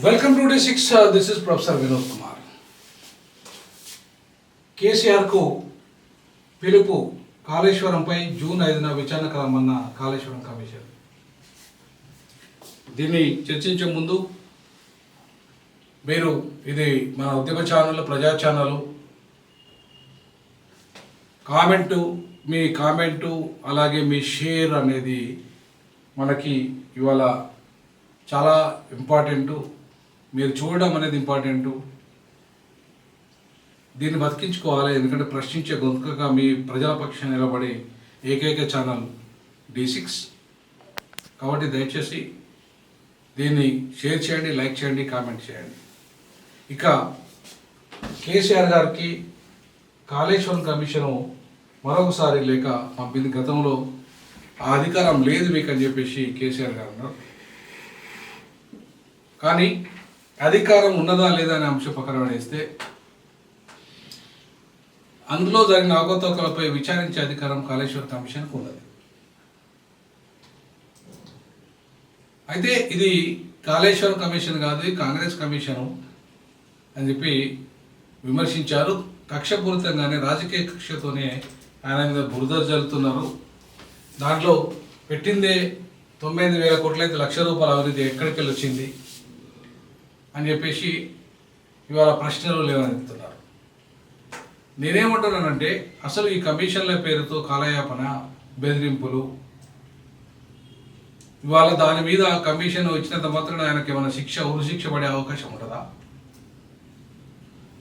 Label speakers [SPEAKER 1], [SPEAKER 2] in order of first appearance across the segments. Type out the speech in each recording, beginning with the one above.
[SPEAKER 1] Welcome to Day 6. This is Professor Vinod Kumar. కేసీఆర్కు పిలుపు కాళేశ్వరంపై June 5న విచారణకు రమ్మన్న కాళేశ్వరం కమిషన్. దీన్ని చర్చించే ముందు మీరు ఇది మన ఉద్యమ ఛానల్, ప్రజా ఛానల్, మీ కామెంటు అలాగే మీ షేర్ అనేది మనకి ఇవాళ చాలా ఇంపార్టెంటు. మీరు చూడడం అనేది ఇంపార్టెంటు. దీన్ని బతికించుకోవాలి. ఎందుకంటే ప్రశ్నించే గొంతుకగా మీ ప్రజల పక్షాన నిలబడే ఏకైక ఛానల్ D6. కాబట్టి దయచేసి దీన్ని షేర్ చేయండి, లైక్ చేయండి, కామెంట్ చేయండి. ఇక కేసీఆర్ గారికి కాళేశ్వరం కమిషను మరొకసారి లేక పంపింది. గతంలో ఆ అధికారం లేదు మీకు అని చెప్పేసి కేసీఆర్ గారు అన్నారు. కానీ అధికారం ఉన్నదా లేదా అనే అంశం పక్కన పడేస్తే అందులో జరిగిన అవకతవకలపై విచారించే అధికారం కాళేశ్వర కమిషన్కు ఉన్నది. అయితే ఇది కాళేశ్వరం కమిషన్ కాదు, కాంగ్రెస్ కమిషను అని చెప్పి విమర్శించారు. కక్షపూరితంగానే రాజకీయ కక్షతోనే ఆయన మీద బురద జల్లుతున్నారు. దాంట్లో పెట్టిందే 9,000 కోట్లు అయితే ₹1,00,000 అవినీతి ఎక్కడికి వెళ్ళి వచ్చింది అని చెప్పేసి ఇవాళ ప్రశ్నలు లేవనెత్తుతున్నారు. నేనేమంటున్నానంటే అసలు ఈ కమిషన్ల పేరుతో కాలయాపన, బెదిరింపులు, ఇవాళ దాని మీద కమిషన్ వచ్చినంత మాత్రం ఆయనకి ఏమైనా ఉరిశిక్ష పడే అవకాశం ఉంటుందా?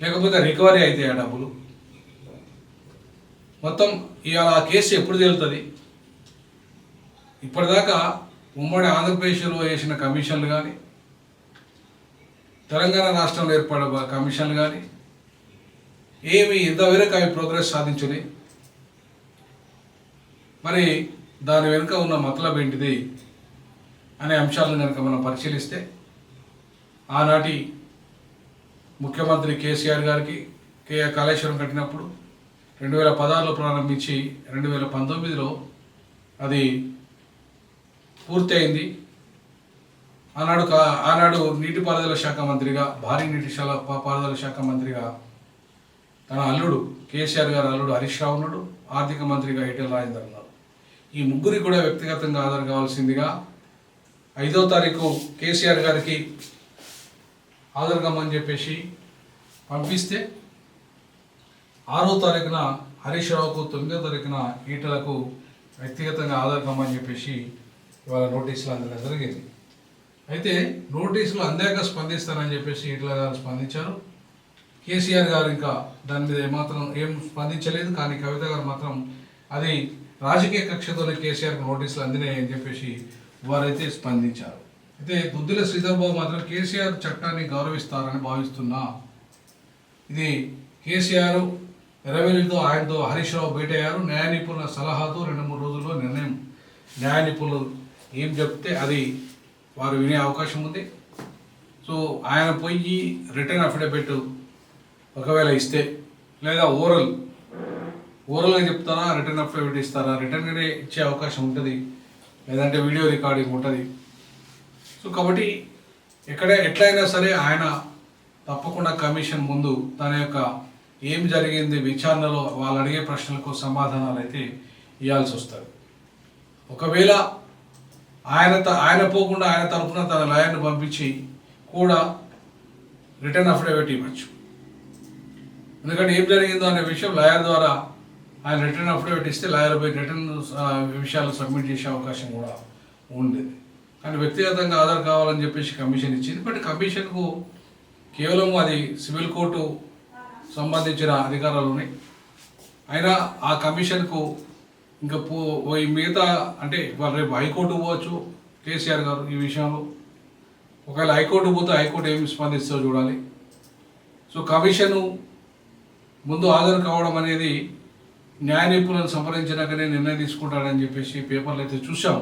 [SPEAKER 1] లేకపోతే రికవరీ అయితే ఆ డబ్బులు మొత్తం ఇవాళ ఆ కేసు ఎప్పుడు తేలుతుంది? ఇప్పటిదాకా ఉమ్మడి ఆంధ్రప్రదేశ్లో వేసిన కమిషన్లు కానీ, తెలంగాణ రాష్ట్రంలో ఏర్పడే కమిషన్లు కానీ ఏమి ఇంతవరకు అవి ప్రోగ్రెస్ సాధించుని. మరి దాని వెనుక ఉన్న మతలబ్ ఏంటిది అనే అంశాలను కనుక మనం పరిశీలిస్తే ఆనాటి ముఖ్యమంత్రి కేసీఆర్ గారికి కాళేశ్వరం కట్టినప్పుడు 2016లో ప్రారంభించి 2019లో అది పూర్తి అయింది. ఆనాడు నీటిపారుదల శాఖ మంత్రిగా, భారీ పారుదల శాఖ మంత్రిగా తన అల్లుడు కేసీఆర్ గారు అల్లుడు హరీష్ రావు ఉన్నాడు. ఆర్థిక మంత్రిగా ఈటెల రాజేందర్ ఉన్నారు. ఈ ముగ్గురికి కూడా వ్యక్తిగతంగా ఆధార్ కావాల్సిందిగా 5వ తారీఖు కేసీఆర్ గారికి ఆధార్ కమ్మని చెప్పేసి పంపిస్తే 6వ తారీఖున హరీష్ రావుకు, 9వ తారీఖున ఈటలకు వ్యక్తిగతంగా ఆధార్ కమ్మని చెప్పేసి ఇవాళ నోటీసులు అందడం జరిగింది. అయితే నోటీసులు అందాక స్పందిస్తానని చెప్పేసి ఈటల గారు స్పందించారు. కేసీఆర్ గారు ఇంకా దాని మీద ఏం స్పందించలేదు. కానీ కవిత గారు మాత్రం అది రాజకీయ కక్షతోనే కేసీఆర్కి నోటీసులు అందినాయి అని చెప్పేసి వారైతే స్పందించారు. అయితే దుద్దిల శ్రీధర్ బాబు మాత్రం కేసీఆర్ చట్టాన్ని గౌరవిస్తారని భావిస్తున్నా, ఇది కేసీఆర్ ఎర్రవెల్లితో ఆయనతో హరీష్ రావు భేటీ అయ్యారు. న్యాయ నిపుణుల సలహాతో 2-3 రోజుల్లో నిర్ణయం, న్యాయ నిపుణులు ఏం చెప్తే అది వారు వినే అవకాశం ఉంది. సో ఆయన పోయి రిటర్న్ అఫిడవిట్ ఒకవేళ ఇస్తే, లేదా ఓరల్గా చెప్తారా, రిటర్న్ అఫిడవిట్ ఇస్తారా, రిటర్న్గానే ఇచ్చే అవకాశం ఉంటుంది, లేదంటే వీడియో రికార్డింగ్ ఉంటుంది. సో కాబట్టి ఎట్లయినా సరే ఆయన తప్పకుండా కమిషన్ ముందు తన యొక్క ఏం జరిగింది విచారణలో వాళ్ళు అడిగే ప్రశ్నలకు సమాధానాలు అయితే ఇవ్వాల్సి వస్తుంది. ఒకవేళ ఆయన పోకుండా ఆయన తరఫున తన లాయర్ని పంపించి కూడా రిటర్న్ అఫిడవిట్ ఇవ్వచ్చు. ఎందుకంటే ఏం జరిగిందో అనే విషయం లాయర్ ద్వారా ఆయన రిటర్న్ అఫిడవిట్ ఇస్తే లాయర్ పోయి రిటర్న్ విషయాలు సబ్మిట్ చేసే అవకాశం కూడా ఉండేది. కానీ వ్యక్తిగతంగా ఆధార్ కావాలని చెప్పేసి కమిషన్ ఇచ్చింది. బట్ కమిషన్కు కేవలం అది సివిల్ కోర్టు సంబంధించిన అధికారాలు ఉన్నాయి. అయినా ఆ కమిషన్కు ఇంకా మిగతా అంటే వాళ్ళు రేపు హైకోర్టు పోవచ్చు కేసీఆర్ గారు ఈ విషయంలో. ఒకవేళ హైకోర్టు పోతే హైకోర్టు ఏమి స్పందిస్తుందో చూడాలి. సో కమిషను ముందు హాజరు కావడం అనేది న్యాయ నిపుణులను సంప్రదించినాకనే నిర్ణయం తీసుకుంటాడని చెప్పేసి పేపర్లు అయితే చూసాం.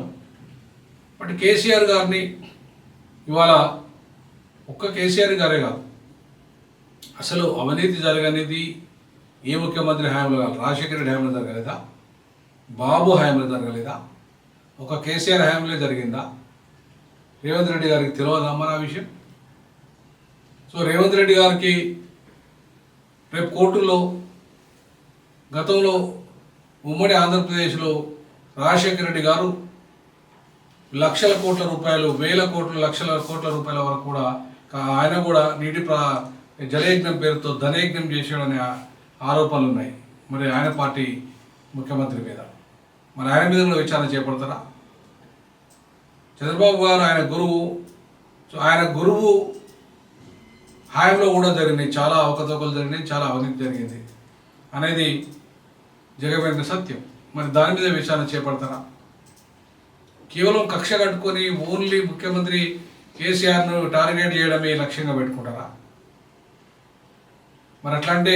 [SPEAKER 1] బట్ కేసీఆర్ గారిని ఇవాళ ఒక్క కేసీఆర్ గారే కాదు, అసలు అవినీతి జరగనేది ఏ ముఖ్యమంత్రి హయాంలో కాదు, రాజశేఖర రెడ్డి హయాంలో జరగలేదా, బాబు హయాంలో జరగలేదా, ఒక కేసీఆర్ హయాంలో జరిగిందా? రేవంత్ రెడ్డి గారికి తెలియదా మరి ఆ విషయం? సో రేవంత్ రెడ్డి గారికి రేపు కోర్టుల్లో గతంలో ఉమ్మడి ఆంధ్రప్రదేశ్లో రాజశేఖర రెడ్డి గారు లక్షల కోట్ల రూపాయలు, వేల కోట్ల, లక్షల కోట్ల రూపాయల వరకు కూడా ఆయన కూడా జలయజ్ఞం పేరుతో ధనయజ్ఞం చేశాడనే ఆరోపణలు ఉన్నాయి. మరి ఆయన పార్టీ ముఖ్యమంత్రి మీద మరి ఆయన మీద కూడా విచారణ చేపడతారా? చంద్రబాబు గారు ఆయన గురువు హాయంలో కూడా జరిగినాయి, చాలా అవకతవకలు జరిగినాయి, చాలా అవినీతి జరిగింది అనేది జగమెరిగిన సత్యం. మరి దాని మీద విచారణ చేపడతారా? కేవలం కక్ష కట్టుకొని ఓన్లీ ముఖ్యమంత్రి కేసీఆర్ను టార్గెట్ చేయడమే లక్ష్యంగా పెట్టుకుంటారా? మరి అట్లా అంటే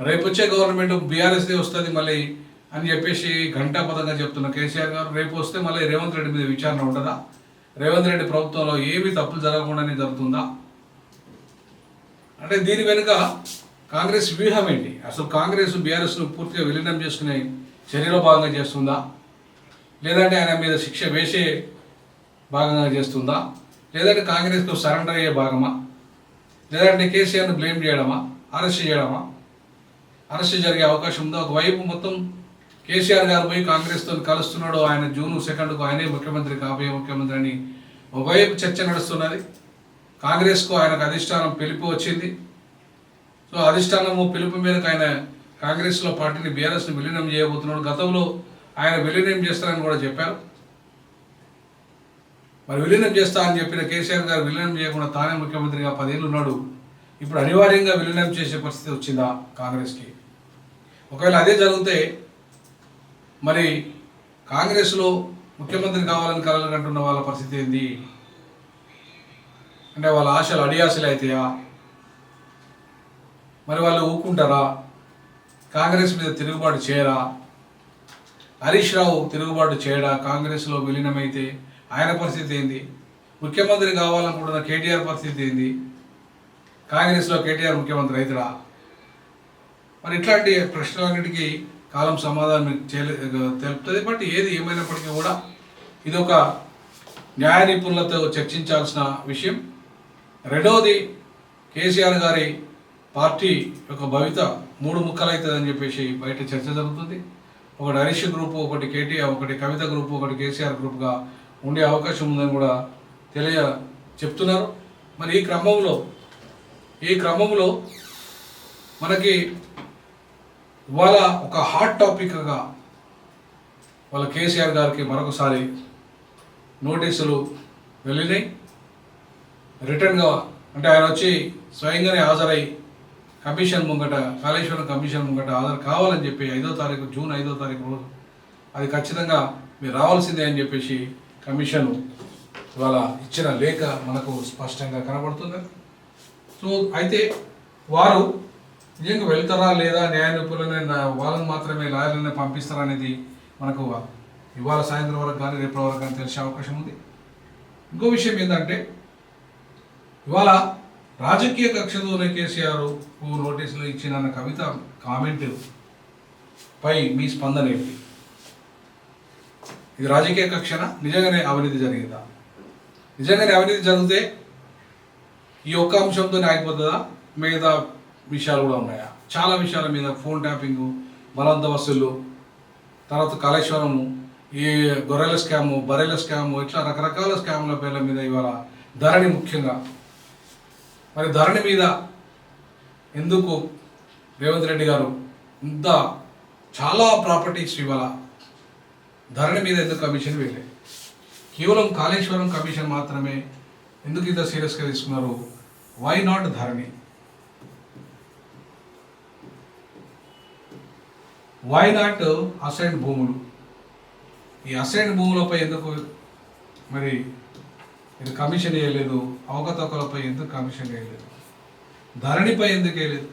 [SPEAKER 1] రేపు వచ్చే గవర్నమెంట్ బీఆర్ఎస్దే వస్తుంది మళ్ళీ అని చెప్పేసి ఘంటాపథంగా చెప్తున్న కేసీఆర్ గారు రేపు వస్తే మళ్ళీ రేవంత్ రెడ్డి మీద విచారణ ఉంటుందా? రేవంత్ రెడ్డి ప్రభుత్వంలో ఏమీ తప్పులు జరగకుండానే జరుగుతుందా? అంటే దీని వెనుక కాంగ్రెస్ వ్యూహం ఏంటి? అసలు కాంగ్రెస్ బీఆర్ఎస్ను పూర్తిగా విలీనం చేసుకునే చర్యలో భాగంగా చేస్తుందా, లేదంటే ఆయన మీద శిక్ష వేసే భాగంగా చేస్తుందా, లేదంటే కాంగ్రెస్కు సరెండర్ అయ్యే భాగమా, లేదంటే కేసీఆర్ను బ్లేమ్ చేయడమా, అరెస్ట్ చేయడమా? అరెస్ట్ జరిగే అవకాశం ఉందా? ఒకవైపు మొత్తం కేసీఆర్ గారు పోయి కాంగ్రెస్తో కలుస్తున్నాడు, ఆయన జూన్ 2కు ఆయనే ముఖ్యమంత్రి కాబోయే ముఖ్యమంత్రి అని ఒకవైపు చర్చ నడుస్తున్నది. కాంగ్రెస్కు ఆయనకు అధిష్టానం పిలుపు వచ్చింది. సో అధిష్టానము పిలుపు మేరకు ఆయన కాంగ్రెస్లో పార్టీని బీఆర్ఎస్ని విలీనం చేయబోతున్నాడు. గతంలో ఆయన విలీనం చేస్తారని కూడా చెప్పారు. మరి విలీనం చేస్తా అని చెప్పిన కేసీఆర్ గారు విలీనం చేయకుండా తానే ముఖ్యమంత్రిగా 10 ఏళ్ళు ఉన్నాడు. ఇప్పుడు అనివార్యంగా విలీనం చేసే పరిస్థితి వచ్చిందా కాంగ్రెస్కి? ఒకవేళ అదే జరిగితే మరి కాంగ్రెస్లో ముఖ్యమంత్రి కావాలని కలలు కంటున్న వాళ్ళ పరిస్థితి ఏంది? అంటే వాళ్ళ ఆశలు అడియాసలు అవుతాయా? మరి వాళ్ళు ఊరుకుంటారా? కాంగ్రెస్ మీద తిరుగుబాటు చేయరా? హరీష్ రావు తిరుగుబాటు చేయడా? కాంగ్రెస్లో విలీనమైతే ఆయన పరిస్థితి ఏంది? ముఖ్యమంత్రి కావాలనుకుంటున్న కేటీఆర్ పరిస్థితి ఏంది? కాంగ్రెస్లో కేటీఆర్ ముఖ్యమంత్రి అవుతాడా? మరి ఇట్లాంటి ప్రశ్నలన్నిటికీ కాలం సమాధానం తెలుపుతుంది. బట్ ఏది ఏమైనప్పటికీ కూడా ఇది ఒక న్యాయ నిపుణులతో చర్చించాల్సిన విషయం. రెండవది, కేసీఆర్ గారి పార్టీ యొక్క భవిత 3 ముక్కలు అవుతుందని చెప్పేసి బయట చర్చ జరుగుతుంది. ఒకటి హరీష్ గ్రూపు, ఒకటి కేటీఆర్, ఒకటి కవిత గ్రూపు, ఒకటి కేసీఆర్ గ్రూప్గా ఉండే అవకాశం ఉందని కూడా చెప్తున్నారు. మరి ఈ క్రమంలో మనకి ఇవాళ ఒక హాట్ టాపిక్గా వాళ్ళ కేసీఆర్ గారికి మరొకసారి నోటీసులు వెళ్ళినాయి రిటర్న్గా. అంటే ఆయన వచ్చి స్వయంగానే హాజరై కమిషన్ ముంగట, కాళేశ్వరం కమిషన్ ముంగట హాజరు కావాలని చెప్పి జూన్ 5వ తారీఖు రోజు అది ఖచ్చితంగా మీరు రావాల్సిందే అని చెప్పేసి కమిషన్ ఇవాళ ఇచ్చిన లేఖ మనకు స్పష్టంగా కనబడుతుంది. సో అయితే వారు నిజంగా వెళ్తారా లేదా, న్యాయ నిపుణులనే వాళ్ళని మాత్రమే లాయర్లనే పంపిస్తారా అనేది మనకు ఇవాళ సాయంత్రం వరకు కానీ రేపటి వరకు కానీ తెలిసే అవకాశం ఉంది. ఇంకో విషయం ఏంటంటే ఇవాళ రాజకీయ కక్షతోనే కేసీఆర్ నోటీసులు ఇచ్చిన కవిత కామెంట్ పై మీ స్పందన ఏంటి? ఇది రాజకీయ కక్షనా? నిజంగానే అవినీతి జరిగిందా? నిజంగానే అవినీతి జరిగితే ఈ ఒక్క అంశంతోనే ఆగిపోతుందా? మిగతా విషయాలు కూడా ఉన్నాయా? చాలా విషయాల మీద, ఫోన్ ట్యాపింగు, బలవంత వసూళ్ళు, తర్వాత కాళేశ్వరము, ఈ గొర్రెల స్కాము, బర్రెల స్కాము, ఇట్లా రకరకాల స్కాముల పేర్ల మీద ఇవాళ ధరణి ముఖ్యంగా. మరి ధరణి మీద ఎందుకు రేవంత్ రెడ్డి గారు ఇంత చాలా ప్రాపర్టీస్ ఇవాళ ధరణి మీద ఎందుకు కమిషన్ వేయలేదు? కేవలం కాళేశ్వరం కమిషన్ మాత్రమే ఎందుకు ఇంత సీరియస్గా తీసుకున్నారు? Why not Dharani? Why not assigned భూములు? ఈ అసైన్డ్ భూములపై ఎందుకు మరి ఇది కమిషన్ వేయలేదు? అవకతవకలపై ఎందుకు కమిషన్ వేయలేదు? ధరణిపై ఎందుకు వేయలేదు?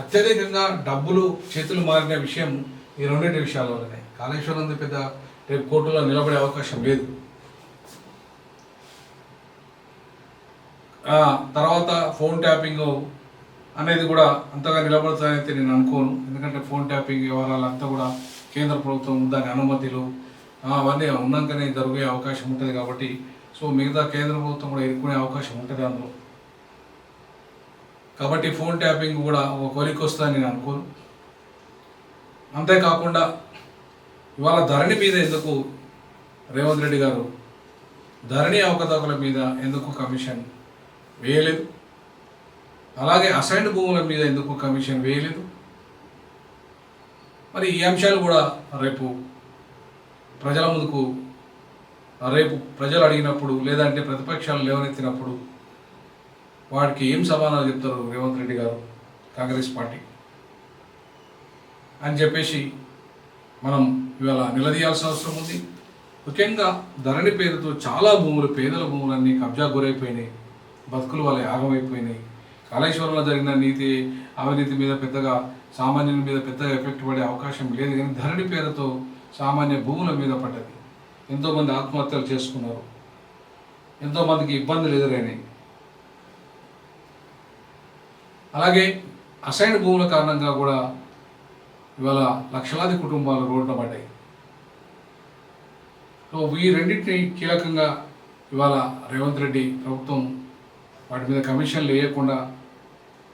[SPEAKER 1] అత్యధికంగా డబ్బులు చేతులు మారిన విషయం ఈ రెండింటి విషయాల వల్లనే. కాళేశ్వరం పెద్ద రేపు కోర్టులో నిలబడే అవకాశం లేదు. తర్వాత ఫోన్ ట్యాపింగ్ అనేది కూడా అంతగా నిలబడుతుందైతే నేను అనుకోను. ఎందుకంటే ఫోన్ ట్యాపింగ్ వ్యవహారాలంతా కూడా కేంద్ర ప్రభుత్వం దాని అనుమతులు అవన్నీ ఉన్నాకనే జరిగే అవకాశం ఉంటుంది కాబట్టి సో మిగతా కేంద్ర ప్రభుత్వం కూడా ఇరుక్కునే అవకాశం ఉంటుంది అందులో. కాబట్టి ఫోన్ ట్యాపింగ్ కూడా ఒక కొలికి వస్తుందని నేను అనుకోను. అంతేకాకుండా ఇవాళ ధరణి మీద ఎందుకు రేవంత్ రెడ్డి గారు ధరణి అవకతవకల మీద ఎందుకు కమిషన్ వేయలేదు, అలాగే అసైన్డ్ భూముల మీద ఎందుకు కమిషన్ వేయలేదు? మరి ఈ అంశాలు కూడా రేపు ప్రజల ముందుకు, రేపు ప్రజలు అడిగినప్పుడు లేదంటే ప్రతిపక్షాలు లేవనెత్తినప్పుడు వాడికి ఏం సమాధానం చెప్తారు రేవంత్ రెడ్డి గారు, కాంగ్రెస్ పార్టీ అని చెప్పేసి మనం ఇవాళ నిలదీయాల్సిన అవసరం ఉంది. ముఖ్యంగా ధరణి పేరుతో చాలా భూములు, పేదల భూములన్నీ కబ్జా గురైపోయినాయి, బతుకులు వాళ్ళ యాగమైపోయినాయి. కాళేశ్వరంలో జరిగిన అవినీతి మీద పెద్దగా సామాన్యుల మీద పెద్దగా ఎఫెక్ట్ పడే అవకాశం లేదు, కానీ ధరణి పేరుతో సామాన్య భూముల మీద పడ్డది. ఎంతోమంది ఆత్మహత్యలు చేసుకున్నారు, ఎంతోమందికి ఇబ్బందులు ఎదురైనాయి. అలాగే అసైన్డ్ భూముల కారణంగా కూడా ఇవాళ లక్షలాది కుటుంబాలు రోడ్డున పడ్డాయి. సో ఈ రెండింటిని కీలకంగా ఇవాళ రేవంత్ రెడ్డి ప్రభుత్వం వాటి మీద కమిషన్లు వేయకుండా,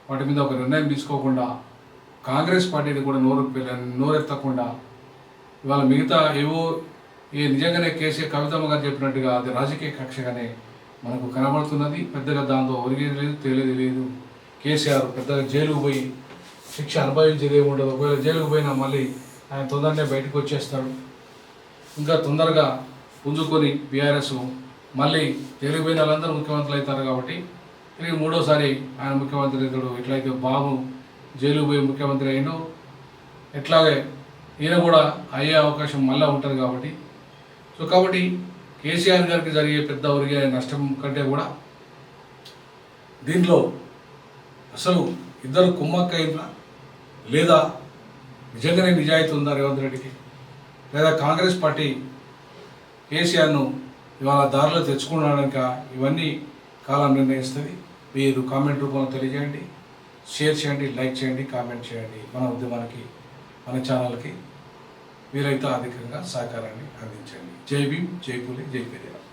[SPEAKER 1] వాటి మీద ఒక నిర్ణయం తీసుకోకుండా, కాంగ్రెస్ పార్టీని కూడా నోరెత్తకుండా ఇవాళ మిగతా నిజంగానే కవితమ్మ గారు చెప్పినట్టుగా అది రాజకీయ కక్షగానే మనకు కనబడుతున్నది. పెద్దగా దాంతో ఒరిగేది లేదు, తేలేది లేదు. కేసీఆర్ పెద్దగా జైలుకు పోయి శిక్ష అనుభవించేది ఏమి ఉండదు. ఒకవేళ జైలుకు పోయినా మళ్ళీ ఆయన తొందరనే బయటకు వచ్చేస్తాడు. ఇంకా తొందరగా పుంజుకొని బీఆర్ఎస్ మళ్ళీ జైలుకు పోయిన వాళ్ళందరూ ముఖ్యమంత్రులు అవుతారు. కాబట్టి తిరిగి మూడోసారి ఆయన ముఖ్యమంత్రి అవుతాడు. ఎట్లయితే బాబు జైలుకు పోయి ముఖ్యమంత్రి అయినో ఎట్లాగే ఈయన కూడా అయ్యే అవకాశం మళ్ళీ ఉంటుంది. కాబట్టి కేసీఆర్ గారికి జరిగే పెద్ద ఒరిగే నష్టం కంటే కూడా దీంట్లో అసలు ఇద్దరు కుమ్మక్కైనా లేదా నిజంగానే నిజాయితీ ఉందా రేవంత్ రెడ్డికి, లేదా కాంగ్రెస్ పార్టీ కేసీఆర్ను ఇవాళ దారిలో తెచ్చుకున్నాక ఇవన్నీ కాలం నిర్ణయిస్తుంది. మీరు కామెంట్ రూపంలో తెలియజేయండి, షేర్ చేయండి, లైక్ చేయండి, కామెంట్ చేయండి. మన ఉద్యమానికి, మన ఛానల్కి వీలైతే అధికంగా సహకారాన్ని అందించండి. జై భీమ్, జై పులి, జై పెరియార్.